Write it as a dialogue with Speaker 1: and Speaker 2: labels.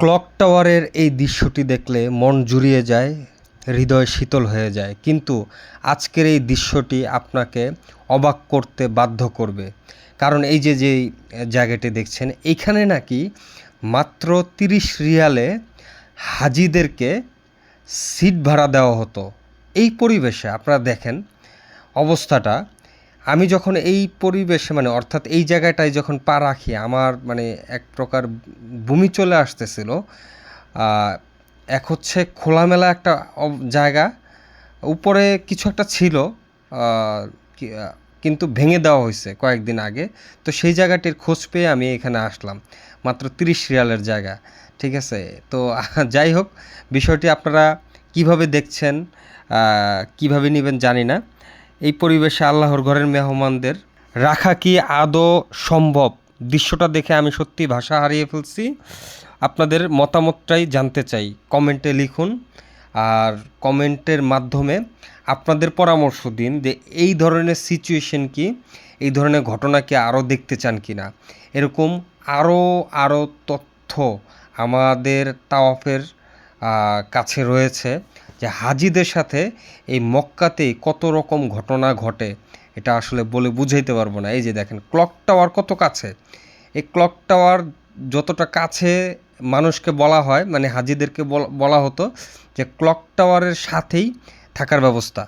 Speaker 1: Clock টাওয়ারের এই দৃশ্যটি দেখলে মন জুড়িয়ে যায়, হৃদয় শীতল হয়ে যায়। কিন্তু আজকের এই দৃশ্যটি আপনাকে অবাক করতে বাধ্য করবে। কারণ এই যে জায়গাটি দেখছেন, এইখানে নাকি মাত্র 30 রিয়ালে হাজিদেরকে সিট ভাড়া দেওয়া হতো। এই পরিবেশে আপনারা দেখেন অবস্থাটা। আমি যখন এই পরিবেশে অর্থাৎ এই জায়গাটায় যখন পা রাখি, আমার এক প্রকার বমি চলে আসতেছিল। এক হচ্ছে খোলামেলা একটা জায়গা, উপরে কিছু একটা ছিল, কিন্তু ভেঙে দেওয়া হয়েছে কয়েকদিন আগে। তো সেই জায়গাটির খোঁজ পেয়ে আমি এখানে আসলাম। মাত্র 30 রিয়ালের জায়গা, ঠিক আছে। তো যাই হোক, বিষয়টি আপনারা কিভাবে দেখছেন, কিভাবে নেবেন জানি না। এই পরিবেশে আল্লাহর ঘরের মেহমানদের রাখা কি আদৌ সম্ভব? দৃশ্যটা দেখে আমি সত্যি ভাষা হারিয়ে ফেলছি। আপনাদের মতামতটাই জানতে চাই, কমেন্টে লিখুন। আর কমেন্টের মাধ্যমে আপনাদের পরামর্শ দিন যে এই ধরনের সিচুয়েশন কি, এই ধরনের ঘটনা কি আরও দেখতে চান কি না। এরকম আরও তথ্য আমাদের তাওয়াফের কাছে রয়েছে, যে হাজিদের সাথে এই মক্কাতেই কত রকম ঘটনা ঘটে, এটা আসলে বলে বুঝাইতে পারবো না। এই যে দেখেন ক্লক টাওয়ার কত কাছে। এই ক্লক টাওয়ার যতটা কাছে মানুষকে বলা হয়, হাজিদেরকে বলা হতো যে ক্লক টাওয়ারের সাথেই থাকার ব্যবস্থা।